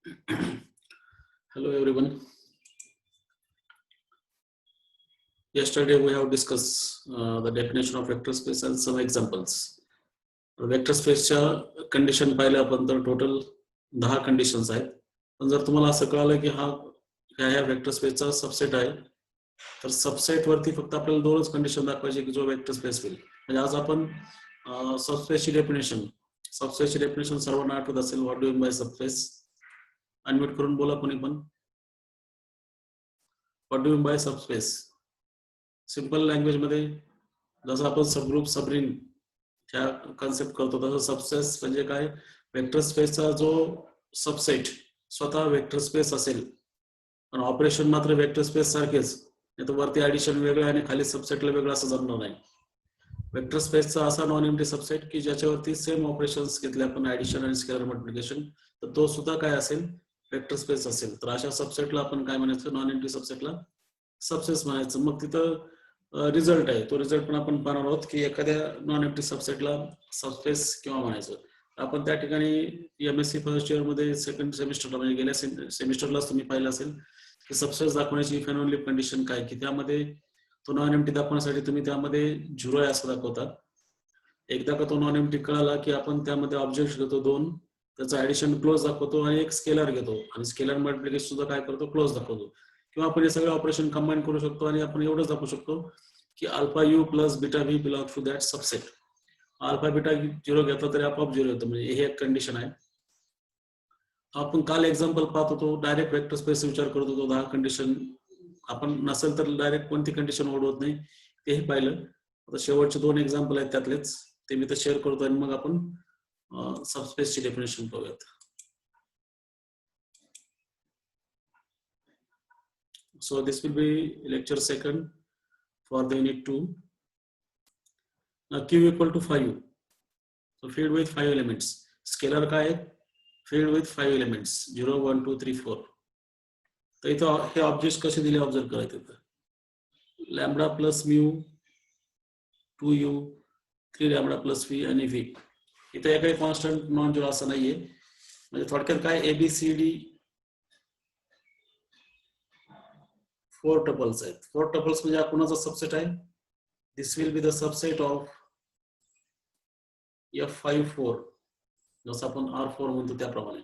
Hello everyone. Yesterday we have discussed the definition of vector space and some examples. Vector spaceच्या condition पाहिल्या आपण तर total 10 conditions आहेत. पण जर तुम्हाला असं कळलं की हा ह्या वेक्टर स्पेसचा सबसेट आहे तर सबसेट वरती फक्त आपल्याला दोनच कंडिशन दाखवायची की जो वेक्टर स्पेस होईल. म्हणजे आज आपण सबस्पेसची डेफिनेशन सर्वांना आठवत असेल. What do you mean by subspace? Unmute करून बोला कोणी पण. What do you mean by subspace? Simple language मध्ये जसं आपण सबग्रुप सबरिंग ह्या कन्सेप्ट करतो तसं सबस्पेस म्हणजे काय? वेक्टर स्पेसचा जो सबसेट स्वतः वेक्टर स्पेस असेल पण ऑपरेशन मात्र वेक्टर स्पेस सारखेच, नाही तर वरती ऍडिशन वेगळं आणि खाली सबसेटला वेगळं असं जमणार नाही. वेक्टर स्पेसचा असा नॉन एम्प्टी सबसेट की ज्याच्यावरती सेम ऑपरेशन्स घेतले आपण ऍडिशन आणि स्केलर मल्टिप्लिकेशन, तर तो सुद्धा काय असेल? वेक्टर स्पेस असेल. तर अशा सबसेटला आपण काय म्हणायचं? नॉन एम्प्टी सबसेटला सबस्पेस म्हणायचं. मग तिथं रिझल्ट आहे, तो रिझल्ट पण आपण पाहणार आहोत की एखाद्या नॉन एम्प्टी सबसेटला सबस्पेस किंवा म्हणायचं. आपण त्या ठिकाणी एमएससी फर्स्ट इयर मध्ये सेकंड सेमिस्टरला म्हणजे गेल्या सेमिस्टरलाच तुम्ही पाहिलं असेल की सबस्पेस दाखवण्याची इफ अँड ओनली कंडिशन काय, की त्यामध्ये तो नॉन एम्प्टी दाखवण्यासाठी तुम्ही त्यामध्ये 0 आहे असं दाखवता. एकदा का तो नॉन एम्प्टी कळाला की आपण त्यामध्ये ऑब्जेक्ट घेतो 2, त्याचं ऍडिशन क्लोज दाखवतो आणि एक स्केलर घेतो आणि स्केलर मल्टिप्लिकेशन सुद्धा काय करतो? क्लोज दाखवतो. किंवा आपण हे सगळे ऑपरेशन कंबाईन करू शकतो आणि आपण एवढंच दाखवू शकतो की alpha u plus beta v belong to that subset. Alpha beta 0 घेतला तरी आपोआप 0 येतो, म्हणजे हे एक कंडिशन आहे. आपण काल एक्झाम्पल पाहत होतो, डायरेक्ट वेक्टर स्पेस विचार करत होतो. 10 कंडिशन आपण नसेल तर डायरेक्ट कोणती कंडिशन ओढवत नाही तेही पाहिलं. आता शेवटचे 2 एक्झाम्पल आहेत त्यातलेच, ते मी तर शेअर करतो आणि मग आपण सबस्पेसची डेफिनेशन पाहूयात. So this will be lecture second for the unit 2. Now Q equal to 5. So filled with 5 elements. Scalar काय आहे? Filled with 5 elements. 0, 1, 2, 3, 4. तर इथं हे ऑब्जेक्ट कसे दिले ऑब्झर्व करायचे. Lambda plus mu 2u 3 lambda plus V आणि व्ही. इथं काही कॉन्स्टंट नॉन झिरो असं नाहीये. म्हणजे थोडक्यात काय, एबीसीडी 4 टपल्स आहेत. 4 टपल्स म्हणजे हा कोणाचा सबसेट आहे? This will be the subset of F54. जसं आपण R4 म्हणतो त्याप्रमाणे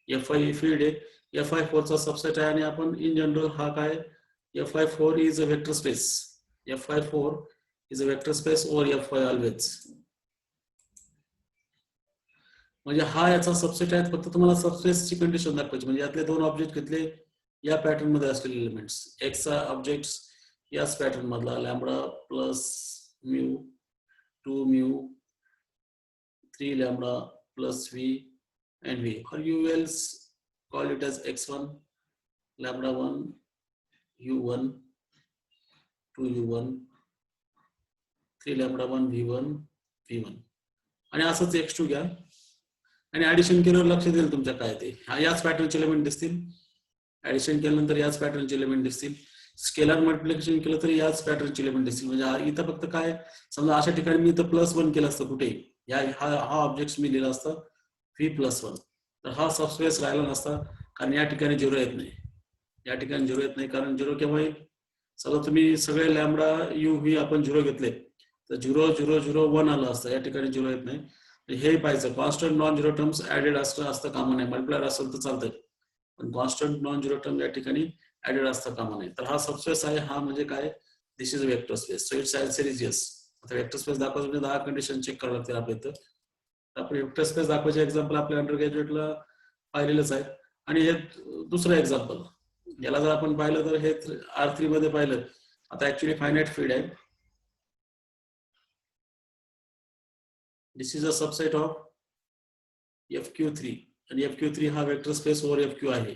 F5 फील्ड आहे, Fi4 चा सबसेट आहे. आणि आपण इन जनरल हा काय, Fi4 is a vector space. Fi4 is a vector space over F5 always. म्हणजे हा याचा सबसेट आहे. फक्त तुम्हाला सबस्पेसची कंडिशन दाखवायची. म्हणजे यातले 2 ऑब्जेक्ट घेतले या पॅटर्न मध्ये असलेले एलिमेंट्स. एक्स चा ऑब्जेक्ट याच पॅटर्न मधला lambda plus mu 2 mu 3 lambda plus v and v, or you will call it as x1 lambda 1 u1 2 u1 3 lambda 1 v1 v1 आणि असंच x2 घ्या आणि ऍडिशन केल्यावर लक्षात येईल तुमच्या काय ते याच पॅटर्नचे एलिमेंट दिसतील. ऍडिशन केल्यानंतर याच पॅटर्नचे एलिमेंट दिसतील. स्केलर मल्टिप्लिकेशन केलं तर याच पॅटर्नचे एलिमेंट दिसतील. म्हणजे इथं फक्त काय, समजा अशा ठिकाणी मी इथं +1 केलं असतं कुठे, हा ऑब्जेक्ट मी लिहिला असता v+1, तर हा सबस्पेस राहिला नसता. कारण या ठिकाणी 0 येत नाही. या ठिकाणी 0 येत नाही कारण 0 केव्हा येईल? समजा तुम्ही सगळे लॅम्बडा यू व्ही आपण 0 घेतले तर 0 0 0 1 आलं असतं. या ठिकाणी 0 येत नाही. हे पाहिजे constant non zero terms added असतं कामा नाही. मल्टिप्लायर असेल तर चालतंय पण कॉन्स्टंट नॉन झिरो टर्म या ठिकाणी ऍडेड असतं कामा नाही. तर हा सबस्पेस आहे. हा म्हणजे काय, this is a vector space. So it's answer is yes. आता वेक्टर स्पेस दाखवायचं म्हणजे 10 कंडिशन चेक करावं लागतील आपल्या इथं. आपण वेक्टर स्पेस दाखवायचे एक्झाम्पल आपल्या अंडर ग्रॅज्युएटला पाहिलेलंच आहे. आणि हे दुसरं एक्झाम्पल, याला जर आपण पाहिलं तर हे R3 मध्ये पाहिलं. आता ऍक्च्युली फायनाइट फील्ड आहे. This is a subset of FQ3 आणि FQ3 हा वेक्टर स्पेस ओव्हर FQ आहे.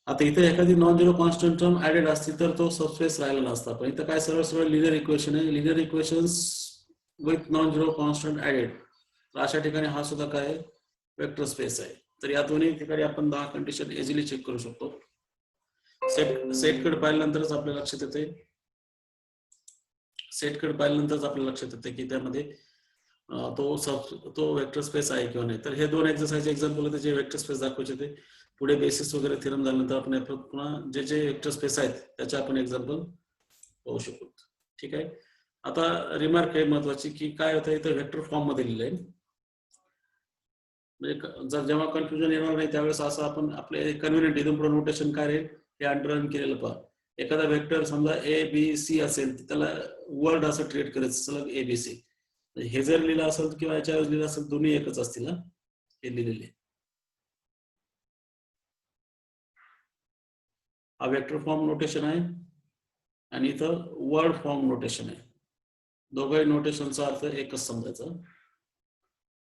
आता इथे एखादी non zero constant term added असती तर तो सबस्पेस राहिला नसता. पण इथं काय, सरळ सरळ लिनियर इक्वेशन आहे. Linear equations with non zero constant added. तर अशा ठिकाणी हा सुद्धा काय, वेक्टर स्पेस आहे. तर या दोन्ही ठिकाणी आपण 10 कंडिशन इझिली चेक करू शकतो. सेटकडे पाहिल्यानंतरच आपल्याला लक्षात येते. सेटकडे पाहिल्यानंतरच आपल्याला लक्षात येते की त्यामध्ये तो वेक्टर स्पेस आहे किंवा नाही. तर हे दोन एक्सरसाइज एक्झाम्पल होते जे वेक्टर स्पेस दाखवायचे ते. पुढे बेसिस वगैरे थिरम झाल्यानंतर आपण पुन्हा जे जे वेक्टर स्पेस आहेत त्याचे आपण एक्झाम्पल पाहू शकतो. ठीक आहे. आता रिमार्क आहे महत्वाची की काय होतं इथं वेक्टर फॉर्म मध्ये लिहिलंय. म्हणजे जर जेव्हा कन्फ्युजन येणार नाही त्यावेळेस असं आपण आपले कन्व्हिनियंट इथून पुढे नोटेशन काय राहील हे अंडरलाईन केलेलं पहा. एखादा वेक्टर समजा ए बी सी असेल तर त्याला वर्ड असं ट्रीट करायचं सलग ए बी सी. हे जर लिहिलं असेल किंवा याच्यावर लिहिलं असेल दोन्ही एकच असतील ना हे लिहिलेले. हा वेक्टर फॉर्म नोटेशन आहे आणि इथं वर्ड फॉर्म नोटेशन आहे. दोघंही नोटेशनचा अर्थ एकच समजायचा.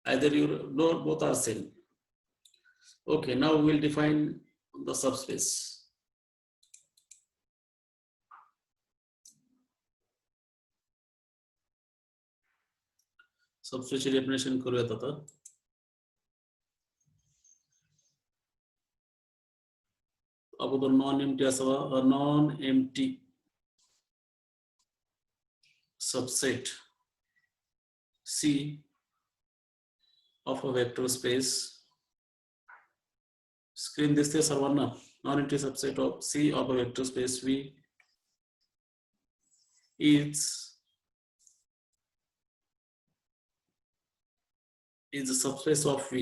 either you know both are same. Okay, now we will define the subspace. Subspace ची डेफिनेशन करूयात आता. अगोदर नॉन एम्प्टी असावा. Non empty subset C of a vector space. Screen दिसते सर्वांना. Non empty subset of C of a vector space V is a subspace of V.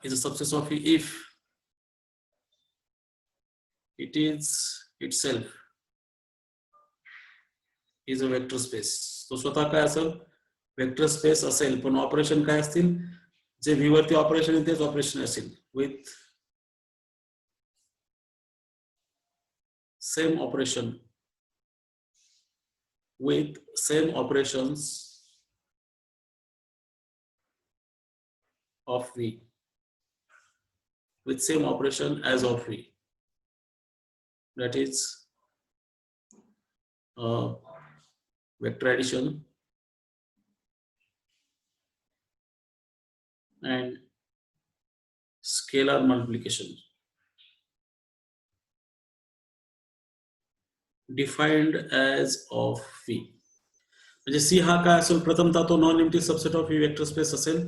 Is a subspace of V if it is itself is a vector space. तो स्वतः काय असेल vector space असेल पण operation काय असतील जे V वरती ऑपरेशन आहे तेच ऑपरेशन असेल with same operation with same operations of V, with same operation as of V, that is vector addition and scalar multiplication defined as of V. म्हणजे C हा काय असेल प्रथमतः तो non empty subset of V vector space असेल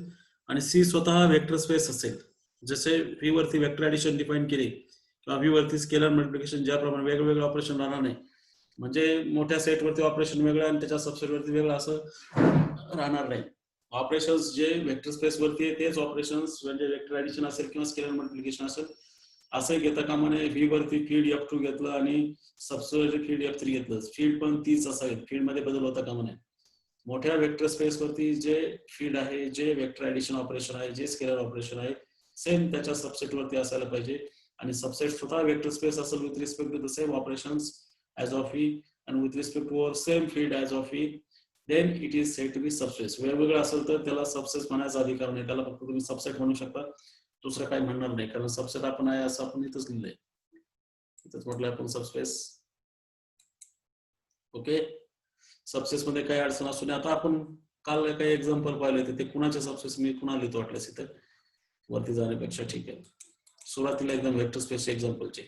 आणि C स्वतः vector space असेल. जसे V वरती वेक्टर ऍडिशन डिफाइन केली किंवा V वरती स्केलर मल्टिप्लिकेशन ज्याप्रमाणे वेगवेगळे ऑपरेशन राहणार नाही. म्हणजे मोठ्या सेट वरती ऑपरेशन वेगळं आणि त्याच्या सबसेट वरती वेगळं असं राहणार नाही. ऑपरेशन्स जे वेक्टर स्पेस वरती तेच ऑपरेशन्स म्हणजे वेक्टर ऍडिशन असेल किंवा स्केलर मल्टिप्लिकेशन असेल असं घेता कामा नये. V वरती फीड F2 घेतलं आणि सबसेट फीड F3 घेतलं. फीड पण तीच असावी. फीड मध्ये बदल होता कामा नये. मोठ्या वेक्टर स्पेस वरती जे फीड आहे जे वेक्टर ऍडिशन ऑपरेशन आहे जे स्केलर ऑपरेशन आहे सेम त्याच्या सबसेट वरती असायला पाहिजे आणि सबसेट स्वतः वेक्टर स्पेस असेल with respect to the same operations as of V and with respect to our same field as of V, then it is said to be subspace. वेगवेगळं असेल तर त्याला सबसेट म्हणायचा अधिकार नाही. त्याला फक्त तुम्ही सबसेट म्हणू शकता. दुसरं काही म्हणणार नाही कारण सबसेट आपण आहे असं आपण इथंच लिहिलंय. इथंच म्हटलंय आपण सबस्पेस. ओके. सबस्पेस मध्ये काही अडचण असू नये. आता आपण काल काही एक्झाम्पल पाहिले होते ते कुणाचे सबस्पेस मी कुणा लिहितो वाटल्यास इथं वरती जाण्यापेक्षा. ठीक आहे. सुरुवातीला एकदम वेक्टर स्पेस एक्झाम्पलचे.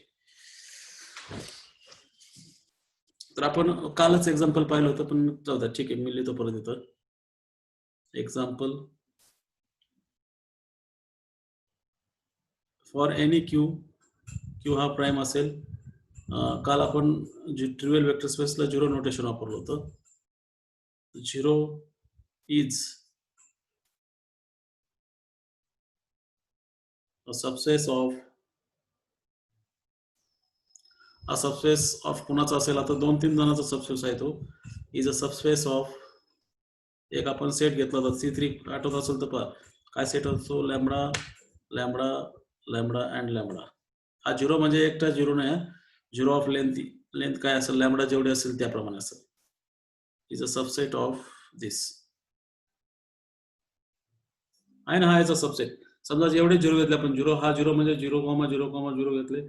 तर आपण कालच एक्झाम्पल पाहिलं होतं पण जाऊ द्या. ठीक आहे मी लिहितो परत इथं example for any Q. Q हा प्राइम असेल. काल आपण ट्रिव्हियल वेक्टर स्पेसला झिरो नोटेशन वापरलं होतं. Zero is a subspace of. हा सबस्पेस ऑफ कुणाचा असेल आता 2-3 जणांचा सबस्पेस आहे तो. Is a subspace of. एक आपण सेट घेतला होता C3 आठवत असेल तर पहा काय सेट असतो lambda lambda lambda and lambda. हा झिरो म्हणजे एकटा झिरो नाही. झिरो ऑफ लेंथ काय असेल लॅम्बडा जेवढे असेल त्याप्रमाणे असेल. इज अ सबसेट ऑफ दिस आहे ना. हा याचा सबसेट. समजा जेवढे झिरो घेतले आपण झिरो हा झिरो म्हणजे 0,0,0 घेतले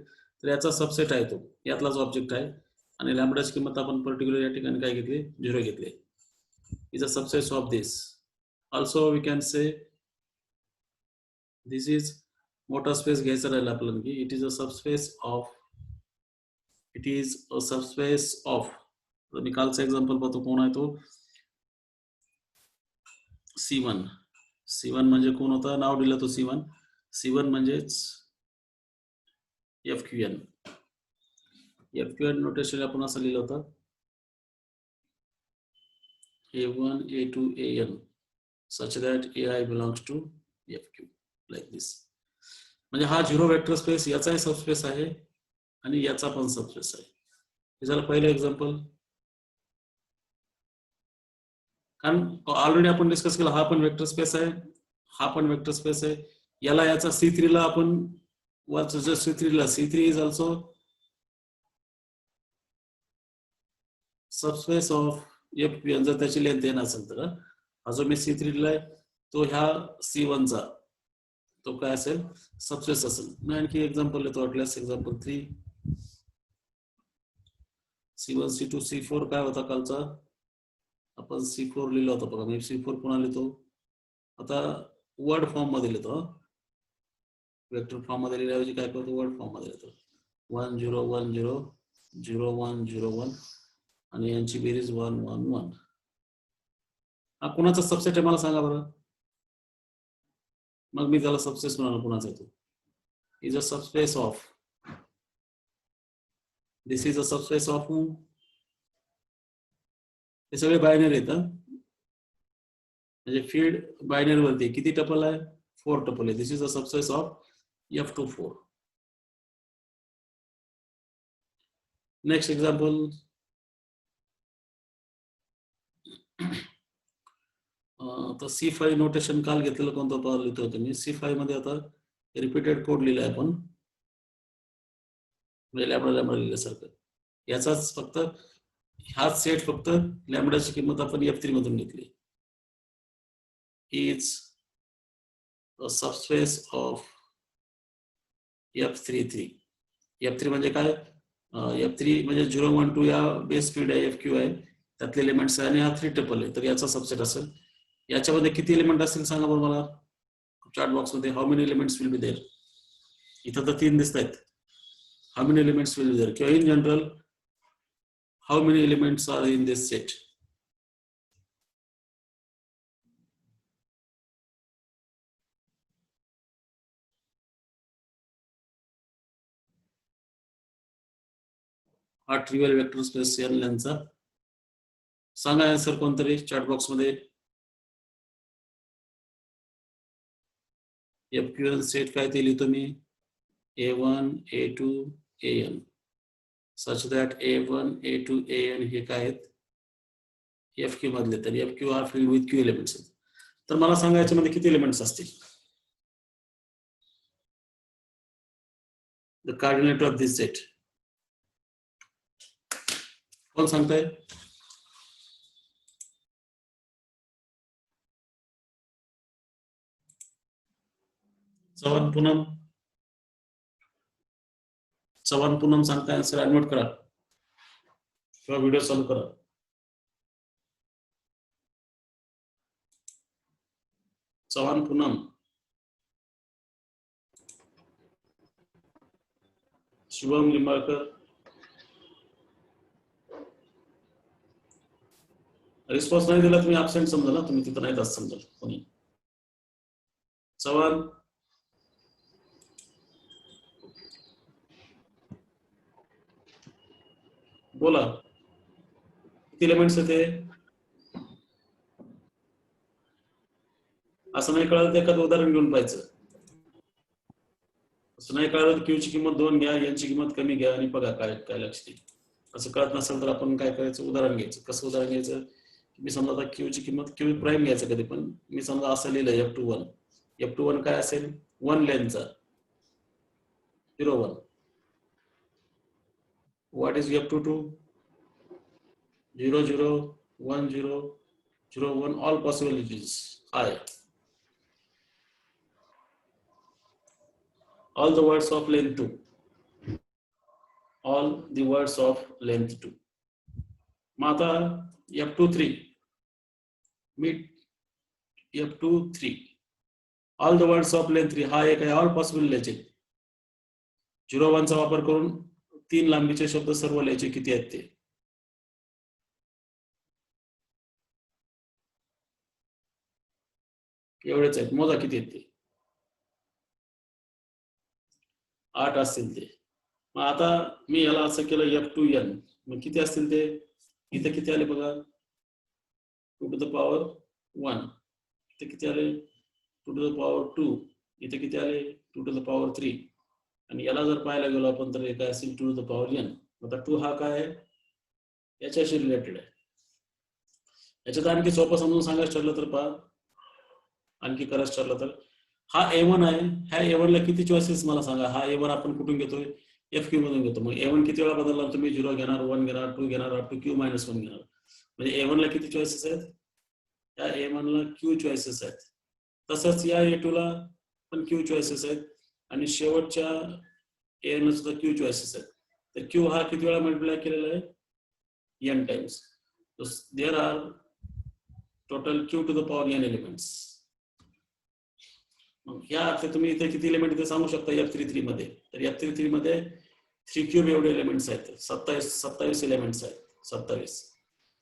तर याचा सबसेट आहे तो. यातलाच ऑब्जेक्ट आहे आणि लॅम्बडाची किंमत आपण पर्टिक्युलर या ठिकाणी काय घेतली 0 घेतले. Is a subset of this. Also we can say this is मोठा स्पेस घ्यायचा राहिला आपल्याला की it is a subspace of. It is a subspace of. मी कालचा एक्झाम्पल पाहतो कोण आहे तो C1. C1 म्हणजे कोण होता, नाव दिलं तो C1. C1 म्हणजेच FQN. FQN नोटेशन आपण असं लिहिलं होतं, A1 A2 AN such that AI belongs to FQ like this. म्हणजे हा झिरो वेक्टर स्पेस याचाही सबस्पेस आहे आणि याचा पण सबस्पेस आहे. हे झालं पहिलं एक्झाम्पल. कारण ऑलरेडी आपण डिस्कस केलं, हा पण वेक्टर स्पेस आहे, हा पण वेक्टर स्पेस आहे. याला याचा C3 ला आपण वरचं C3 ला C3 is also subspace of FQN जर त्याची लेंथ n असेल तर. हा जो मी C3 दिलाय तो ह्या C1 चा तो काय असेल, सबस्पेस असेल. मी आणखी एक्झाम्पल देतो वाटल्यास. एक्झाम्पल 3. C1 C2 C4 काय होता कालचा, आपण C4 लिहिला होता बघा. मी C4 पुन्हा लिहितो आता, वर्ड फॉर्म मध्ये लिहितो. वेक्टर फॉर्म मध्ये लिहिल्याऐवजी काय करतो, वर्ड फॉर्म मध्ये लिहितो. 1 0 1 0 0 1 0 1 आणि यांची बेरीज 1 1 1. हा कुणाचा सबसेट आहे मला सांगा बरं. मग मी त्याला सबस्पेस म्हणून कुणाचा येतो. Is a subspace of, this is a subspace of. हे सगळे बायनरी आहेत. म्हणजे फील्ड बायनरी वरती किती टपल आहे, 4 टपल आहे. This is a subspace of F24. Next example. तर C5 नोटेशन काल घेतलेलं कोणतं पावर लिहितो होतं मी. C5 मध्ये आता रिपीटेड कोड लिहिलाय आपण, म्हणजे लॅम्बडा लॅम्बडा लिहिल्यासारखं. याचाच फक्त हाच सेट, फक्त लॅम्बडाची किंमत आपण F3 मधून घेतली. Is a subspace of F33. F3 म्हणजे काय, F3 म्हणजे 0 1 2 या बेस फील्ड आहे, FQ आहे, त्यातले एलिमेंट्स आहे आणि हा 3 टपल आहे, तर याचा सबसेट असेल. याच्यामध्ये किती एलिमेंट असतील सांगा बरं मला चॅट बॉक्स मध्ये. How many elements will be there. इथं तर 3 दिसत आहेत. How many elements will be there, किंवा in general how many elements are in this set. हा ट्रिवियल वेक्टर स्पेस n लेंथचा. सांगा आन्सर कोणतरी चॅट बॉक्स मध्ये. FQN सेट काय ते लिहितो मी, A1 A2 AN such that A1 A2 AN हे काय आहेत, FQ मधले. तर FQ हा फील्ड विथ Q एलिमेंट्स आहेत. तर मला सांगा याच्यामध्ये किती एलिमेंट्स असतील. The coordinate of this set कोण सांगताय. चव्हाण पूनम, चव्हाण पूनम सांगताय आन्सर. अनम्यूट करा किंवा व्हिडिओ चालू करा. चव्हाण पूनम, शुभम लिंबाळकर. रिस्पॉन्स नाही दिला तुम्ही ऍबसेंट समजा ना, तुम्ही तिथं नाहीत असं समजा कोणी. चव्हाण, बोला किती एलिमेंट्स आहेत ते. असं नाही कळलं तर एखादं उदाहरण घेऊन पाहायचं. असं नाही कळलं तर क्यूची किंमत 2 घ्या, यांची किंमत कमी घ्या आणि बघा काय काय लक्ष देईल. असं कळत नसेल तर आपण काय करायचं, उदाहरण घ्यायचं. कसं उदाहरण घ्यायचं, मी समजा आता क्यूची किंमत क्यू प्राईम घ्यायचं कधी पण. मी समजा असं लिहिलं F21. F21 काय असेल, 1 लेनचा 0 1. What is F22, 0 0 1 0 0 1. All possibilities high. All the words of length 2. All the words of length 2. मग आता F23 me F23 all the words of length 3 हा एक आहे. ऑल पॉसिबल लिहायचे. 0 1 चा वापर करून 3 लांबीचे शब्द सर्व लिहायचे किती आहेत ते. एवढेच आहेत. मोजा किती आहेत ते. 8 असतील ते. मग आता मी याला असं केलं F2n, मग किती असतील ते. इथे किती आले बघा, 2 to the power 1. इथे किती आले, 2 to the power 2. इथे किती आले, 2 to the power 3. आणि याला जर पाहायला गेलो आपण तर काय असेल 2 to the power n. आता 2 हा काय आहे, याच्याशी रिलेटेड आहे. याच्यात आणखी सोपं समजून सांगायचं ठरलं तर पहा, आणखी करायचं ठरलं तर हा A1 आहे. ह्या A1 ला किती चॉईसेस मला सांगा. हा A1 आपण कुठून घेतोय, FQ मधून घेतो. मग A1 किती वेळा बदलला तुम्ही, 0 घेणार, 1 घेणार, 2 घेणार, अप टू Q-1 घेणार. म्हणजे A1 ला किती चॉईसेस आहेत, या A1 ला Q चॉईसेस आहेत. तसंच या A2 ला पण Q चॉईसेस आहेत आणि शेवटच्या A ला सुद्धा Q चॉईसेस आहेत. तर Q हा किती वेळा मल्टिप्लाय केलेला आहे, n times. There are total Q to the power n elements. मग या अर्थ तुम्ही इथे किती एलिमेंट इथे सांगू शकता F33 मध्ये. तर F33 मध्ये 3 क्यूब एवढे एलिमेंट्स आहेत. 27 एलिमेंट्स आहेत. 27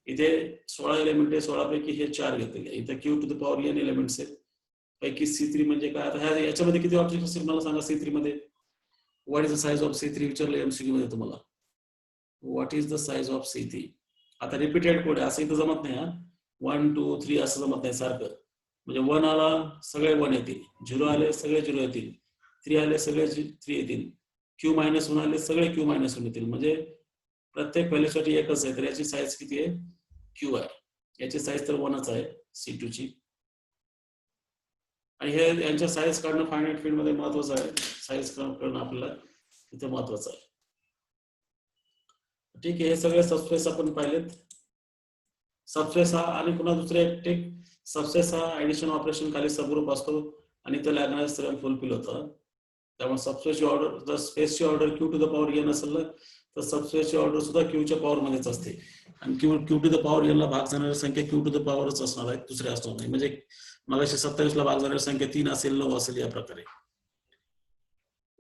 इथे 16 एलिमेंट आहे. 16 पैकी हे 4 घेतले. इथे Q to the power n elements आहेत. पैकी C3 म्हणजे काय. आता याच्यामध्ये किती ऑब्जेक्ट असतील मला सांगा. C3 मध्ये what is the size of C3 विचारलं MCQ मध्ये तुम्हाला. What is the size of C3. आता रिपीटेड कोड आहे असं इथं जमत नाही. 1 2 3 असं जमत नाही सारखं. म्हणजे 1 आला सगळे 1 येतील, 0 आले सगळे 0 येतील, 3 आले सगळे 3 येतील, Q-1 आले सगळे Q-1 येतील. म्हणजे प्रत्येक व्हॅल्यूसाठी एकच आहे. तर याची साईज किती आहे, Q आहे. याची साईज तर 1च आहे C2 ची. आणि हे यांच्या साईज काढणं फायनाईट फील्ड मध्ये महत्वाचं आहे. साईज करणं आपल्याला इथे महत्वाचं आहे. ठीक आहे. हे सगळे सबस्पेस आपण पाहिलेत. सबस्पेस हा आणि पुन्हा दुसरे एक सबस्पेस हा ऍडिशन ऑपरेशन खाली सबग्रुप असतो आणि तो लॅग्रेंज थेरम फुलफिल होतं. त्यामुळे सबस्पेसची ऑर्डर जर स्पेसची order Q to the power n असेल तर सबस्पेसची ऑर्डर सुद्धा Q च्या पॉवर मध्येच असते. आणि Q to the power n ला भाग जाणारी संख्या Q टू द पॉवरच असणार आहे, दुसरे असणार नाही. म्हणजे मगाशी 27 ला भाग जाणारी संख्या 3 असेल, 9 असेल या प्रकारे.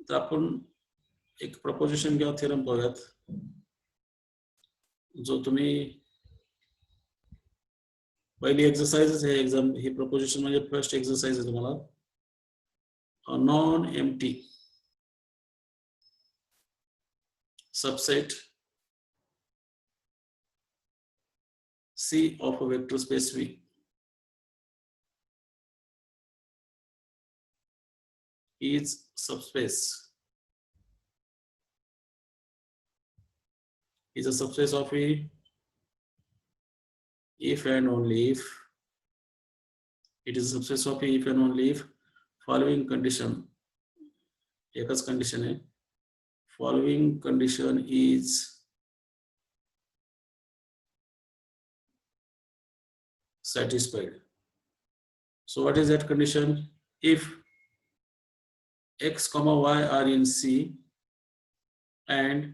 तर आपण एक प्रपोजिशन किंवा थेरम पाहूयात जो तुम्ही पहिली एक्सरसाइज आहे. एक्झाम ही प्रपोजिशन म्हणजे फर्स्ट एक्सरसाइज आहे तुम्हाला. Non empty subset C of a vector space V is subspace is a subspace of E if and only if it is a subspace of E if and only if following condition, एकच condition है, following condition is satisfied. So what is that condition? If x comma y are in C and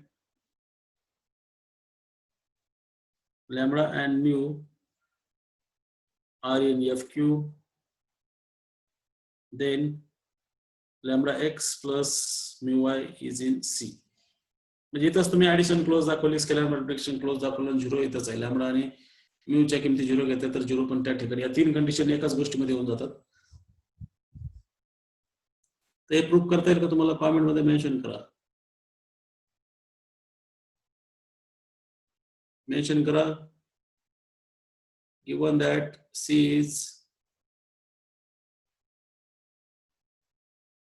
lambda and mu are in FQ, then lambda x plus mu y is in C. म्हणजे इथंच तुम्ही addition close दाखवली, scalar multiplication close दाखवलं, 0 इथंच आहे. Lambda आणि म्यूच्या किमती 0 घेतल्या तर 0 पण त्या ठिकाणी. या 3 कंडिशन एकाच गोष्टीमध्ये होऊन जातात. तर हे प्रूफ करता येईल का तुम्हाला, कॉमेंट मध्ये मेन्शन करा. मेन्शन करा. given that C is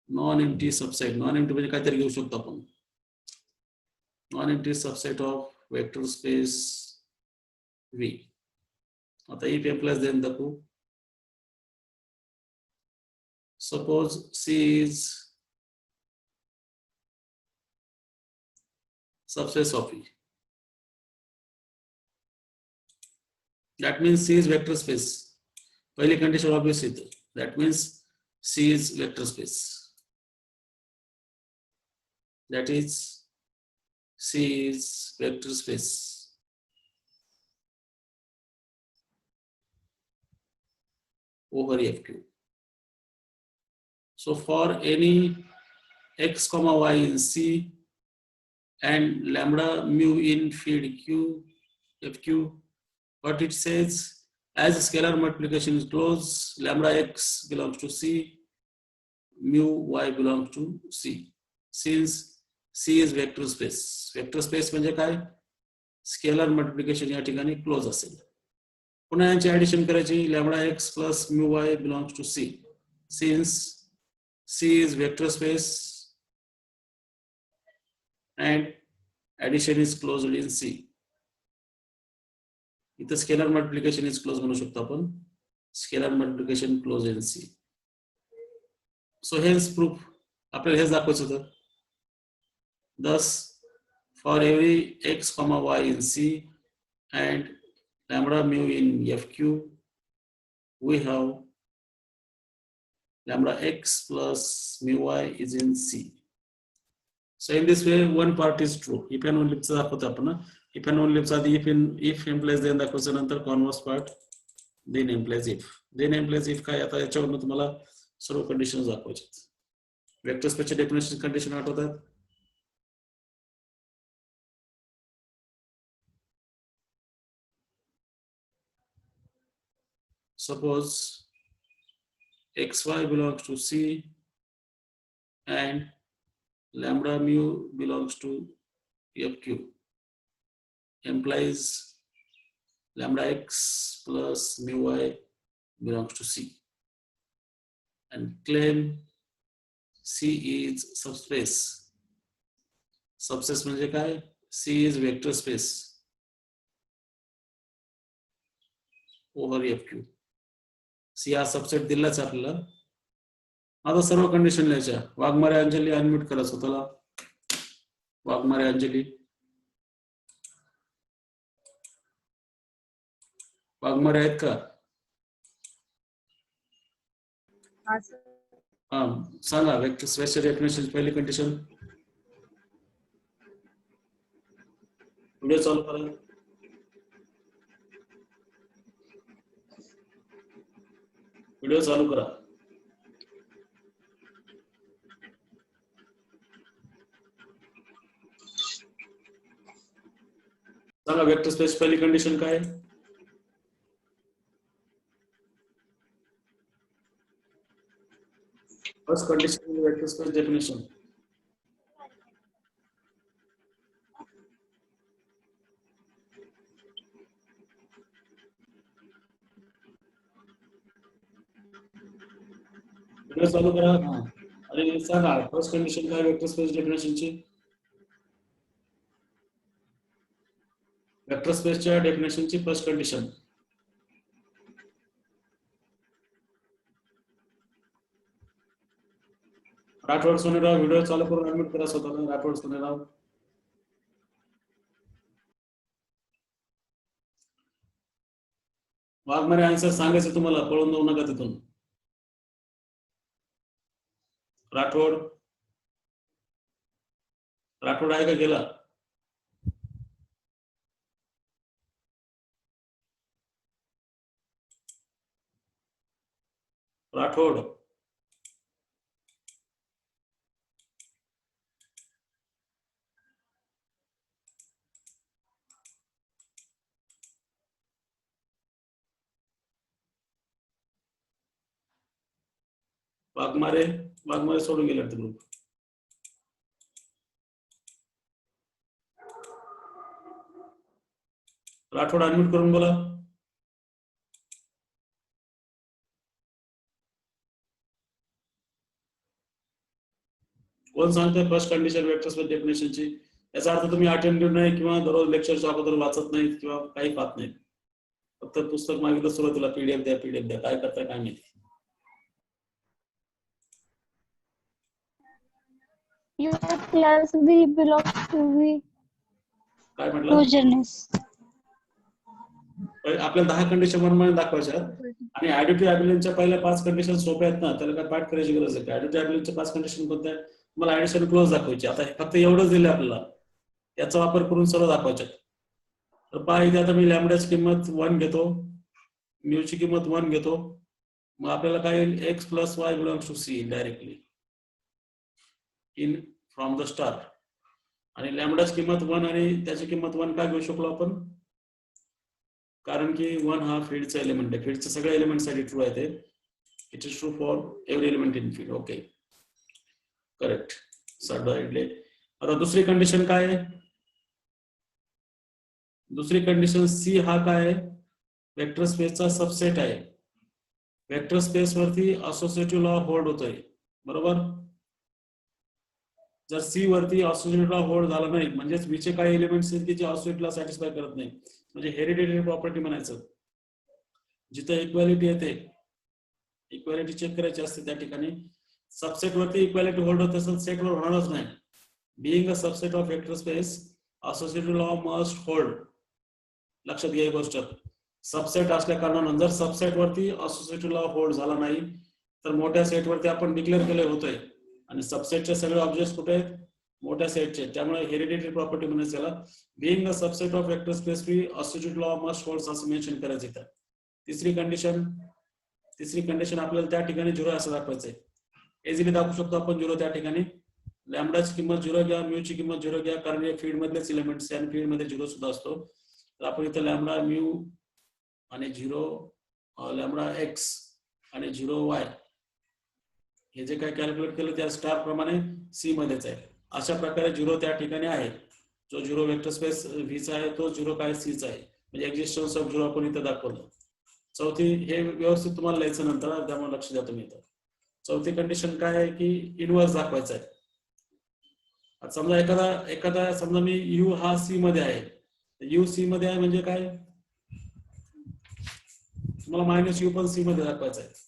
non-empty subset. Non-empty म्हणजे काहीतरी घेऊ शकतो आपण. Non-empty subset of vector space V. आता if applies then दाखवू. Suppose C is subspace of V. That means C is vector space. पहिली condition obvious इथे. That means C is vector space. That is C is vector space over FQ. So for any x comma y in C and lambda mu in field Q, FQ, what it says, as scalar multiplication is closed, lambda x belongs to C, mu y belongs to C. Since C is vector space. Vector space म्हणजे काय? Scalar multiplication या ठिकाणी close असेल. पुन्हा यांची addition करायची. Lambda x plus mu y belongs to C. Since C is vector space and addition is closed in C. इथं scalar multiplication is close म्हणू शकतो आपण. Scalar multiplication close in C. So hence proof आपल्याला हेच दाखवायचं होतं. Thus, for every x comma y in C and lambda mu in FQ, we have lambda x plus mu y is in C. So in this way, one part is true. If and only चा दाखवतो आपण. If and only चा if implies then दाखवायचं नंतर converse part then implies if. Then implies if काय आता याच्यावरून तुम्हाला सर्व कंडिशन्स दाखवायचे. वेक्टर स्पेसचे डेफिनेशन कंडिशन आठवतात. Suppose xy belongs to C and lambda mu belongs to FQ, implies lambda x plus mu y belongs to C, and claim C is subspace. Subspace म्हणजे काय? C is vector space over FQ. C हा subset दिलाच आपल्याला. आता सर्व condition लिहायच्या. Waghmare Anjali unmute करा स्वतःला. वाघमारे अंजली. वाघमारे आहेत का? हा सांगा. वेक्टर स्पेसच्या डेफिनेशन पहिली कंडिशन. व्हिडिओ चालू करा. व्हिडिओ चालू करा. सांगा वेक्टर स्पेस पहिली कंडिशन काय? First condition vector space definition. Video चालू करा. आणि सांगा फर्स्ट कंडिशन काय वेक्टर स्पेस डेफिनेशनची? वेक्टर स्पेसच्या डेफिनेशनची फर्स्ट कंडिशन. राठोड सोनेराव व्हिडिओ चालू करून अनम्यूट करा स्वतःला. राठोड सोनेराव. वाघमारे आन्सर सांगायचं तुम्हाला, पळून जाऊ नका तिथून. राठोड. राठोड आहे का गेला? राठोड. वाघमारे. वाघमारे सोडून गेले ते ग्रुप. राठोड अनम्यूट करून बोला. कोण सांगतोय फर्स्ट कंडिशन वेक्टर स्पेस डेफिनेशनची? याचा अर्थ तुम्ही अटेंडिव्ह नाही किंवा दररोज लेक्चरच्या अगोदर वाचत नाहीत किंवा काही पाहत नाहीत. फक्त पुस्तक मागितलं सुरुवातीला पीडीएफ द्या, पीडीएफ द्या. काय करताय काय माहिती. Class B belongs to V. काय म्हटलं? आपल्याला 10 कंडिशन मनमाने दाखवायच्या आणि ऍडिटिव्ह ऍबिलिटीच्या पहिल्या 5 कंडिशन सोप्या आहेत ना, त्याला काय पाठ करायची गरज आहे? ऍडिटिव्ह ऍबिलिटीच्या 5 कंडिशन कोणत्या आहेत? मला ऍडिशन क्लोज दाखवायची. आता फक्त एवढंच दिलं आपल्याला, याचा वापर करून सर्व दाखवायचे. तर पहा इथे आता मी लॅम्बडाची किंमत 1 घेतो, म्यूची किंमत 1 घेतो. मग आपल्याला काय येईल? X plus y belongs to C directly in from the start. आणि लॅम्बडाची किंमत 1 आणि त्याची किंमत 1 काय घेऊ शकलो आपण? कारण की 1 हा फील्डचा एलिमेंट आहे. फील्डच्या सगळ्या एलिमेंटसाठी ट्रू आहे ते. It is true for every element in field. Okay, correct. आता दुसरी कंडिशन काय आहे? दुसरी कंडिशन सी हा काय आहे? वेक्टर स्पेसचा सबसेट आहे. वेक्टर स्पेस वरती असोसिएटिव्ह लॉ होल्ड होतोय, बरोबर. जर सी वरती असोसिएटिव्ह लॉ होल्ड झाला नाही, म्हणजेच वीचे काही एलिमेंट्स आहेत की जे असोसिएटिव्ह लॉ सॅटिस्फाय करत नाही, म्हणजे हेरिडिटरी प्रॉपर्टी म्हणायचं. जिथे इक्वॅलिटी येते, इक्वॅलिटी चेक करायची असते त्या ठिकाणी सबसेट वरती इक्वॅलिटी होल्ड होत असेल, सेटवर होणारच नाही. Being a subset of vector space associative law must hold. लक्षात घ्या गोष्ट. सबसेट असल्या कारणानं जर सबसेट वरती असोसिएटिव्ह लॉ होल्ड झाला नाही तर मोठ्या सेट वरती आपण डिक्लेअर केले होतोय, आणि सबसेटचे सगळे ऑब्जेक्ट्स कुठे आहेत? मोठ्या सेटचे. त्यामुळे हेरिडिटरी प्रॉपर्टी म्हणायचं याला. Being a subset of vector space free associative law must hold असं मेन्शन करायचं इथं. तिसरी कंडिशन आपल्याला त्या ठिकाणी 0 असं दाखवायचंय. इझिली दाखवू शकतो आपण 0 त्या ठिकाणी. लॅम्बडाची किंमत 0 घ्या, म्यूची किंमत 0 घ्या, कारण हे फील्ड मधलेच एलिमेंट्स आणि फील्ड मध्ये 0 सुद्धा असतो. तर आपण इथं लॅम्बडा म्यू आणि 0 लॅम्बडा एक्स आणि 0 वाय हे जे काय कॅल्क्युलेट केलं त्या स्टार प्रमाणे सी मध्येच आहे. अशा प्रकारे 0 त्या ठिकाणी आहे. जो 0 वेक्टर स्पेस व्हीचा आहे तो 0 काय सीचा आहे. म्हणजे एक्झिस्टन्स ऑफ 0 आपण इथं दाखवलं. चौथी, हे व्यवस्थित तुम्हाला लिहायचं नंतर, त्यामुळे लक्ष द्या तुम्ही इथं. चौथी कंडिशन काय आहे की इनव्हर्स दाखवायचं आहे. आता समजा एखादा समजा मी यू हा सी मध्ये आहे, यू सी मध्ये आहे म्हणजे काय? तुम्हाला मायनस यू पण सी मध्ये दाखवायचं आहे.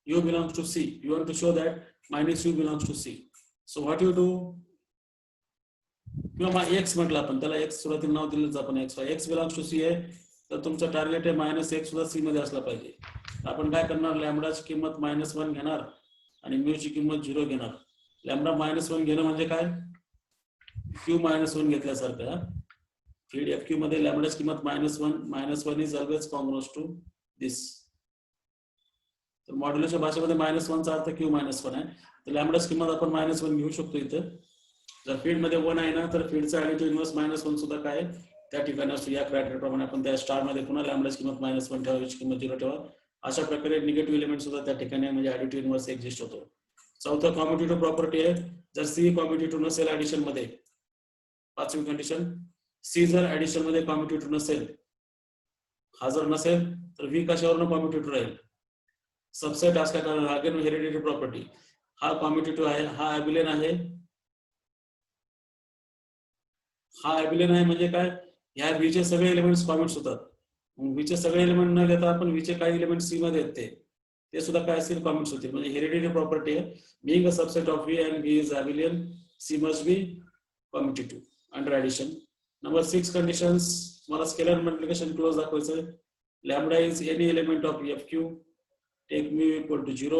U belongs to C. You want to show that minus U belongs to C. So what you do? किंवा x म्हटलं आपण, त्याला x सुरुवातीला नाव दिलंच आपण x belongs to C आहे, तर तुमचं टार्गेट आहे मायनस x सुद्धा C मध्ये असला पाहिजे. आपण काय करणार? लॅम्बडाची किंमत -1 घेणार आणि म्यू ची किंमत 0 घेणार. लॅम्बडा -1 घेणं म्हणजे काय? Q -1 घेतल्यासारखं. फील्ड FQ मध्ये लॅम्बडाची किंमत -1 इज ऑलवेज कॉन्ग्रुअस टू दिस. तर मॉड्युलसच्या भाषेमध्ये -1 चा अर्थ Q -1 आहे. तर लॅम्बडाची किंमत आपण -1 घेऊ शकतो इथं. जर फील्ड मध्ये 1 आहे ना, तर फील्डचा ऍडिटिव्ह इन्व्हर्स -1 सुद्धा काय त्या ठिकाणी असतो. या क्रायटेरिया प्रमाणे आपण त्या स्टार मध्ये पुन्हा लॅम्बडाची किंमत -1 ठेवा, याची किंमत 0 ठेवा. अशा प्रकारे निगेटिव्ह एलिमेंट सुद्धा त्या ठिकाणी म्हणजे ऍडिटिव्ह इन्व्हर्स एक्झिस्ट होतो. चौथं कॉम्युटेटिव्ह प्रॉपर्टी आहे. जर सी कॉम्युटेटिव्ह नसेल ऍडिशन मध्ये, पाचवी कंडिशन, सी जर ऍडिशन मध्ये कॉम्युटेटिव्ह नसेल, हा जर नसेल तर व्ही कशावरून कॉम्युटेटिव्ह राहील? सबसेट असल्या कारण अगेन हेरिडिटरी प्रॉपर्टी. हा कॉम्युटेटिव्ह आहे, हा ॲबिलियन आहे. हा ॲबिलियन आहे म्हणजे काय? ह्या व्हीचे सगळे एलिमेंट्स कॉम्युट्स होतात. व्हीचे सगळे एलिमेंट न घेता आपण व्हीचे काही एलिमेंट सी मध्ये आहेत ते सुद्धा काय असतील? कॉम्युट्स होतील. म्हणजे हेरिडिटरी प्रॉपर्टी आहे. Being a subset of V and V is abelian, C must be commutative under addition. Number 6 conditions, मला स्केलर मल्टिप्लिकेशन क्लोज दाखवायचं. Lambda is any element of FQ. Take mu equal to 0.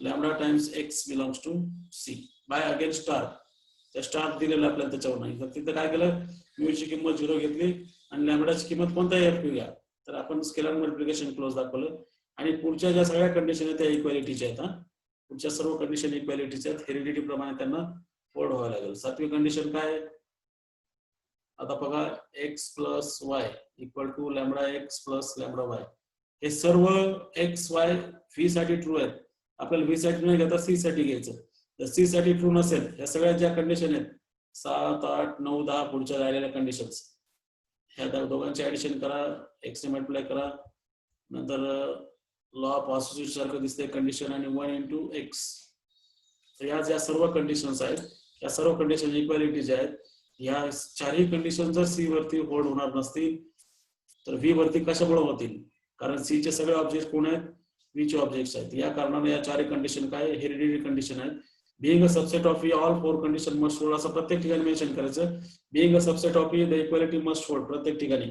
Lambda times x belongs to C. By again star. त्या star दिलेला आपल्याला त्याच्यावर नाही. तर तिथं काय केलं? म्यू ची किंमत 0 घेतली आणि लॅम्बडाची किंमत कोणताही FQ घ्या. तर आपण स्केलर मल्टिप्लिकेशन क्लोज दाखवलं. आणि पुढच्या ज्या सगळ्या कंडिशन आहेत त्या इक्वॅलिटीच्या आहेत. पुढच्या सर्व कंडिशन इक्वॅलिटीच्या आहेत. हेरिडिटी प्रमाणे त्यांना होल्ड व्हावं लागेल. सातवी कंडिशन काय? आता बघा, x plus y equal to lambda x plus lambda y. हे सर्व एक्स वाय व्ही साठी ट्रू आहेत. आपल्याला व्ही साठी नाही घेता सी साठी घ्यायचं. तर सी साठी ट्रू नसेल, या सगळ्या ज्या कंडिशन आहेत 7, 8, 9, 10 पुढच्या राहिलेल्या कंडिशन्स, ह्या दोघांचे ऍडिशन करा, एक्स ने मल्टिप्लाय करा, नंतर लॉ ऑफ असोसिएशन सारखं दिसतंय कंडिशन आणि 1 into x. तर या ज्या सर्व कंडिशन्स आहेत, या सर्व कंडिशन इक्वॅलिटीज आहेत. या चारही कंडिशन जर सी वरती होल्ड होणार नसतील तर व्ही वरती कशामुळे होतील? कारण सी चे सगळे ऑब्जेक्ट कोण आहेत? व्ही चे ऑब्जेक्ट्स आहेत. या कारणाने या चारही कंडिशन काय? हेरिडिटरी कंडिशन आहेत. Being a subset of V all 4 condition must hold, असं प्रत्येक ठिकाणी मेन्शन करायचं. Being a subset of V the equality must hold, प्रत्येक ठिकाणी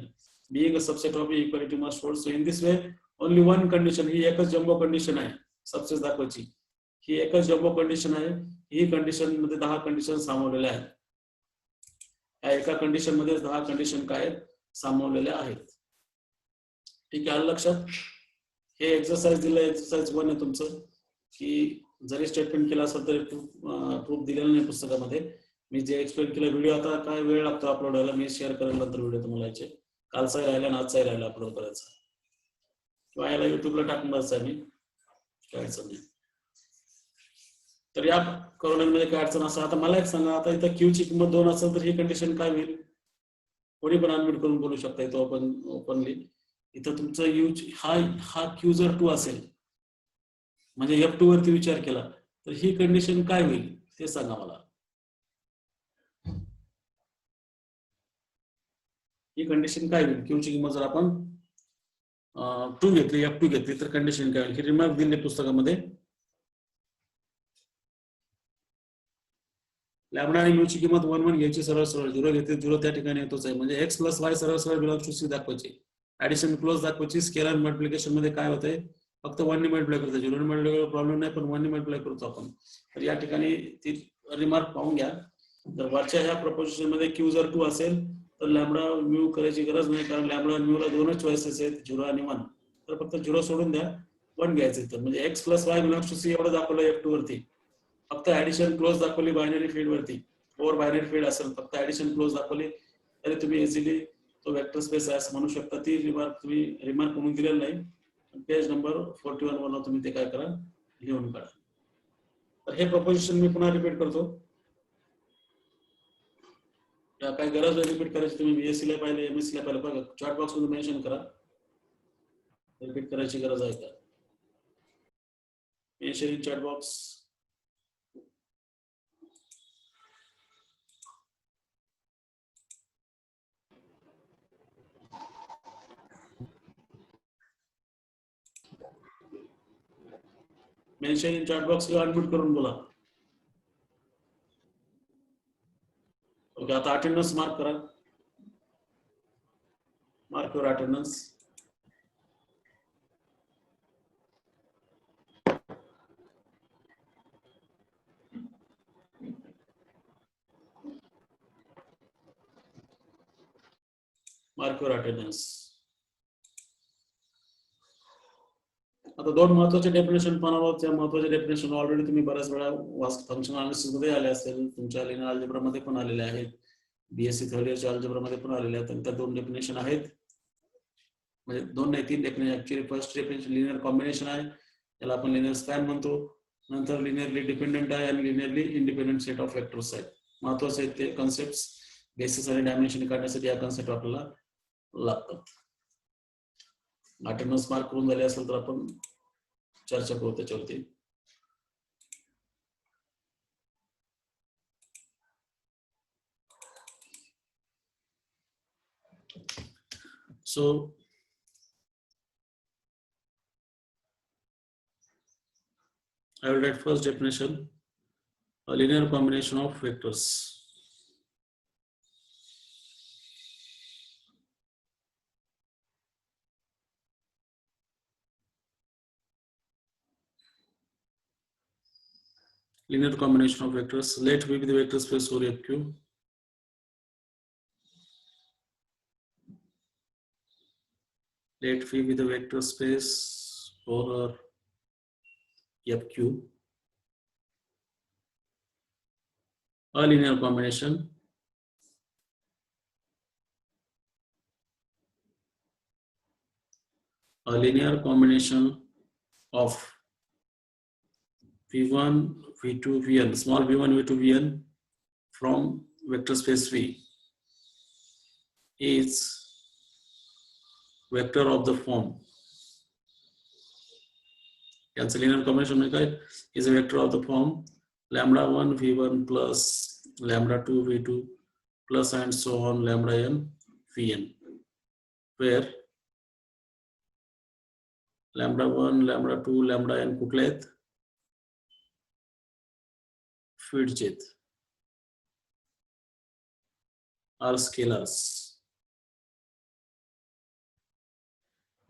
being a subset of V equality must hold. So in this way only one condition, ही एकच jumbo condition आहे subset दाखवायची. ही एकच जम्बो कंडिशन आहे. ही कंडिशन मध्ये 10 कंडिशन सामावलेल्या आहेत. या एका कंडिशन मध्ये 10 कंडिशन काय सामावलेल्या आहेत. ठीक आहे, आलं लक्षात? हे एक्सरसाइज दिलं, एक्सरसाइज 1 आहे तुमचं, की जरी स्टेटमेंट केलं असेल तरी प्रूफ दिलेलं नाही पुस्तकामध्ये. मी जे एक्सप्लेन केलं व्हिडिओ, आता काय वेळ लागतो अपलोड व्हायला, मी शेअर करेल नंतर व्हिडिओ तुम्हाला याचे. कालचाही राहिला आणि आजचाही राहिला अपलोड करायचा, किंवा याला युट्यूबला टाकून द्यायचं आहे मी, काय अडचण नाही. तर या कॉलममध्ये काय अडचण असं. आता मला एक सांगा, आता इथं क्यू ची किंमत 2 असेल तर ही कंडिशन काय होईल? कोणी पण अनम्यूट करून बोलू शकता इथं ओपनली. इथं तुमचं हा क्यू जर 2 असेल म्हणजे F2 वरती विचार केला तर ही कंडिशन काय होईल ते सांगा मला. ही कंडिशन काय होईल? क्यू ची किंमत जर आपण 2 घेतली, F2 घेतली तर कंडिशन काय होईल? ही रिमार्क दिली पुस्तकामध्ये. लॅम्बडा आणि म्यू ची किंमत 1 1 घ्यायची, सरळ सरळ 0 घेतली 0 त्या ठिकाणी येतोच आहे. म्हणजे x + y सरळ सरळ बिलॉंग्स टू सी दाखवायची, ऍडिशन क्लोज दाखवायची. स्केलर मल्टिप्लिकेशन मध्ये काय होतंय? फक्त 1 ने मल्टिप्लाय करतो, 0 ने मल्टिप्लाय प्रॉब्लेम नाही, पण 1 ने मल्टिप्लाय करतो आपण. तर या ठिकाणी ती रिमार्क पाहून घ्या. तर वरच्या ह्या प्रपोजिशन मध्ये क्यू जर 2 असेल तर लॅम्बडा म्यू करायची गरज नाही, कारण लॅम्बडा आणि म्यूला 2च चॉईसेस आहेत, 0 आणि 1. तर फक्त 0 सोडून द्या, 1 घ्यायचं. तर म्हणजे x + y belongs to C एवढं दाखवलं F2 वरती. फक्त ऍडिशन क्लोज दाखवली बायनरी फील्ड वरती, ओव्हर बायनरी फील्ड असेल फक्त ऍडिशन क्लोज दाखवली तरी तुम्ही इझिली तो वेक्टर स्पेस आहे असं म्हणू शकता. ती रिमार्क तुम्ही रिमार्क म्हणून दिलेलं नाही, पेज नंबर 41 वरनं तुम्ही ते काय करा, लिहून काढा. तर हे प्रपोजिशन मी पुन्हा रिपीट करतो. या काय गरज आहे रिपीट करायची? तुम्ही बीएससी ला पाहिले, एमएससी ला पाहिले, बघा चॅट बॉक्स मध्ये मेन्शन करा, रिपीट करायची गरज आहे का? Mention in chat box. Mention in chat box किंवा अनम्यूट करून बोला. ओके, आता अटेंडन्स मार्क करा. Mark your attendance. Mark your attendance. आता 2 महत्त्वाचे डेफिनेशन पाहणार. त्या महत्त्वाचे डेफिनेशन ऑलरेडी तुम्ही बऱ्याच वेळा फंक्शनल अनालिसिस मध्ये आले असेल, तुमच्या लिनियर अल्जेब्रा मध्ये पण आलेले आहेत, बीएससी थर्ड इयरच्या अल्जेब्रा मध्ये पण आलेले आहेत. त्या 2 डेफिनेशन आहेत, म्हणजे 2 नाही 3 definition. Actually first definition linear combination आहे, त्याला आपण लिनियर स्पॅन म्हणतो. नंतर लिनियरली डिपेंडंट आहे आणि linearly independent set of vectors आहेत. महत्त्वाचे आहेत ते कन्सेप्ट्स. बेसिस आणि डायमेन्शन काढण्यासाठी या कन्सेप्ट आपल्याला लागतात. अटेंडन्स मार्क करून झाले असेल तर आपण चर्चा करू त्याच्यावरती. So I will write first definition, a linear combination of vectors. Linear combination of vectors. Let V be the vector space over FQ. Let V be the vector space over FQ. A linear combination of V1, V2, Vn, small v1, v2, vn from vector space V is vector of the form. Cancel linear combination is a vector of the form lambda 1 v1 plus lambda 2 v2 plus and so on lambda n vn, where lambda 1, lambda 2, lambda n कुठले आहेत? फील्डचे आहेत, R scalars.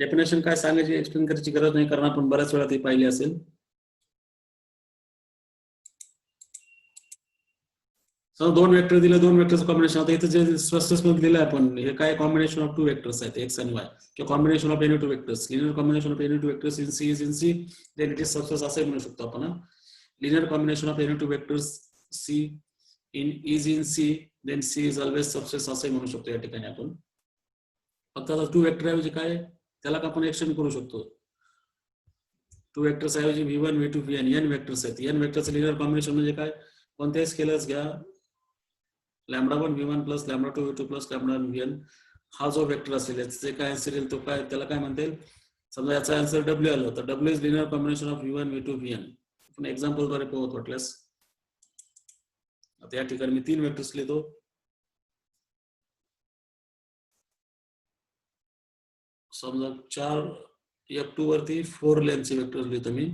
Definition काय सांगायची, explain करायची गरज नाही, कारण आपण बऱ्याच वेळा ते पाहिले असेल. दोन वेक्टर दिले, 2 वेक्टरचं कॉम्बिनेशन. आता इथे जे स्पष्ट दिलं आपण, हे काय कॉम्बिनेशन ऑफ 2 वेक्टर्स आहेत, एक्स आणि वाय, किंवा combination of any 2 vectors. Linear combination of any 2 vectors in C is in C, then it is subspace असं म्हणू शकतो आपण. Linear combination of any 2 vectors C is in C, then C is always subspace असं म्हणू शकतो या ठिकाणी आपण. फक्त आता टू वेक्टर ऐवजी काय त्याला आपण एक्सटेंड करू शकतो. टू वेक्टर्स ऐवजी v1 v2 vn n vectors आहेत. n वेक्टरचं लिनियर कॉम्बिनेशन म्हणजे काय, कोणतेही स्केलर्स घ्या, λ1 v1 plus λ2 v2 plus λ1 vn हा जो वेक्टर असेल याचे काय आन्सर येईल तो काय त्याला काय म्हणता येईल. समजा याचा आन्सर w आलं तर w is linear combination of v1 v2 vn. आपण एक्झाम्पल द्वारे पाहत वाटल्यास आता या ठिकाणी मी 3 वेक्टर्स लिहितो. समजा 4 f2 वरती 4 लेंथचे वेक्टर्स लिहितो मी.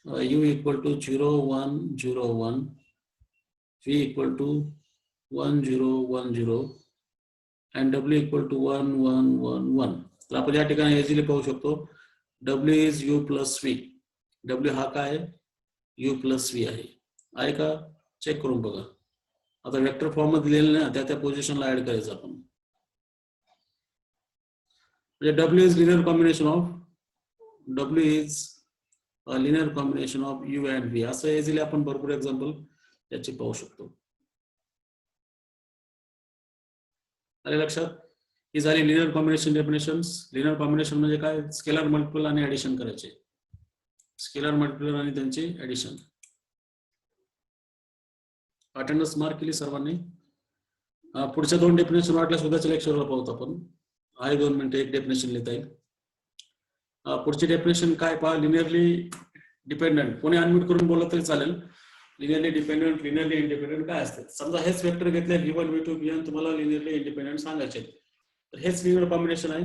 u equal to 0 1 0 1, v equal to 1 0 1 0 and w equal to 1 1 1 1. तर आपण या ठिकाणी इझिली पाहू शकतो w is u plus v. w हा काय u प्लस v आहे का, चेक करून बघा. आता वेक्टर फॉर्म मध्ये लिहिलेलं ना त्या पोझिशनला ऍड करायचं आपण. म्हणजे w is linear combination of w is linear combination of u and v. असं इझिली आपण भरपूर एक्झाम्पल याचे पाहू शकतो. आले लक्षात. ही झाली linear combination definitions. Linear combination म्हणजे काय, स्केलर मल्टिपल आणि ऍडिशन करायचे. स्केलर मल्टिपल आणि त्यांची ऍडिशन. अटेंडन्स मार्क केली सर्वांनी. पुढच्या 2 डेफिनेशन वाटल्यास उद्याच्या लेक्चरला पाहू आपण. आहे 2 मिनिटं एक डेफिनेशन लिहिता येईल. पुढची डेफिनेशन काय पहा, लिनियरली डिपेंडंट. कोणी अनम्यूट करून बोललं तरी चालेल. लिनियरली डिपेंडंट लिनियरली इंडिपेंडंट काय असते. समजा हेच वेक्टर घेतले v1 v2 vn तुम्हाला लिनियरली इंडिपेंडंट सांगायचे तर हेच लिनियर कॉम्बिनेशन आहे.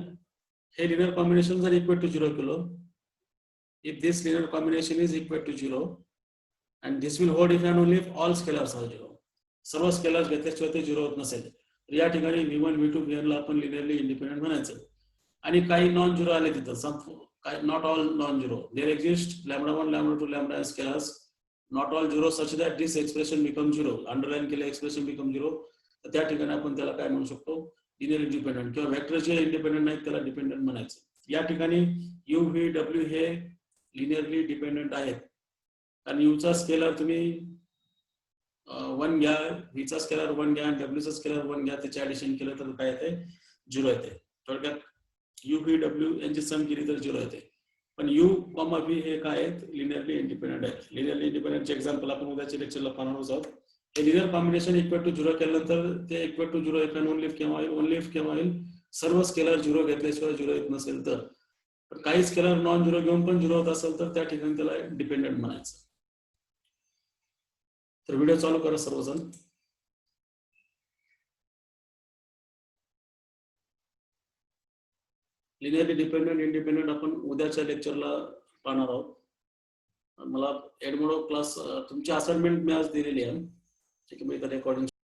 हे लिनियर कॉम्बिनेशन जर इक्वल टू 0 केलं, if this linear combination is equal to 0 and this will hold if and only if all scalars are 0. सर्व स्केलर्स घेतल्याशिवाय ते 0 होत नसेल तर या ठिकाणी v1 v2 vn ला आपण लिनियरली इंडिपेंडंट म्हणायचं. आणि काही नॉन झिरो आले तिथं, not all non zero. There exist λ1 λ2 λ scalars not all zero such that this expression becomes zero. Underline केले एक्सप्रेशन बिकम 0 तर त्या ठिकाणी आपण त्याला काय म्हणू शकतो, लिनियर इंडिपेंडंट. किंवा वेक्टर जे इंडिपेंडंट नाहीत त्याला डिपेंडंट म्हणायचं. या ठिकाणी u v w हे लिनियरली डिपेंडंट आहेत. कारण u चा स्केलर तुम्ही 1 घ्या, v चा स्केलर 1 घ्या आणि w चा स्केलर 1 घ्या, त्याचे ऍडिशन केलं तर काय येते 0 येते. थोडक्यात u v w यांची सम केली तर 0 येते. पण u, v हे काय आहेत, लिनियरली इंडिपेंडंट आहेत. लिनियरली इंडिपेंडंटचे एक्झाम्पल आपण उद्याच्या लेक्चरला पाहणार आहोत. हे लिनियर कॉम्बिनेशन इक्वल टू 0 केल्यानंतर ते equal to 0 if and only if केव्हा होईल, ओनली इफ केव्हा होईल, सर्व स्केलर 0 घेतल्याशिवाय 0 येत नसेल तर. काही स्केलर नॉन 0 घेऊन पण 0 होत असेल तर त्या ठिकाणी त्याला डिपेंडंट म्हणायचं. तर व्हिडिओ चालू करा सर्वजण. लिनियरली डिपेंडंट इंडिपेंडंट आपण उद्याच्या लेक्चरला पाहणार आहोत. मला एडमोडो क्लास तुमची असाइनमेंट मी आज दिलेली आहे. ठीक आहे, मी रेकॉर्डिंग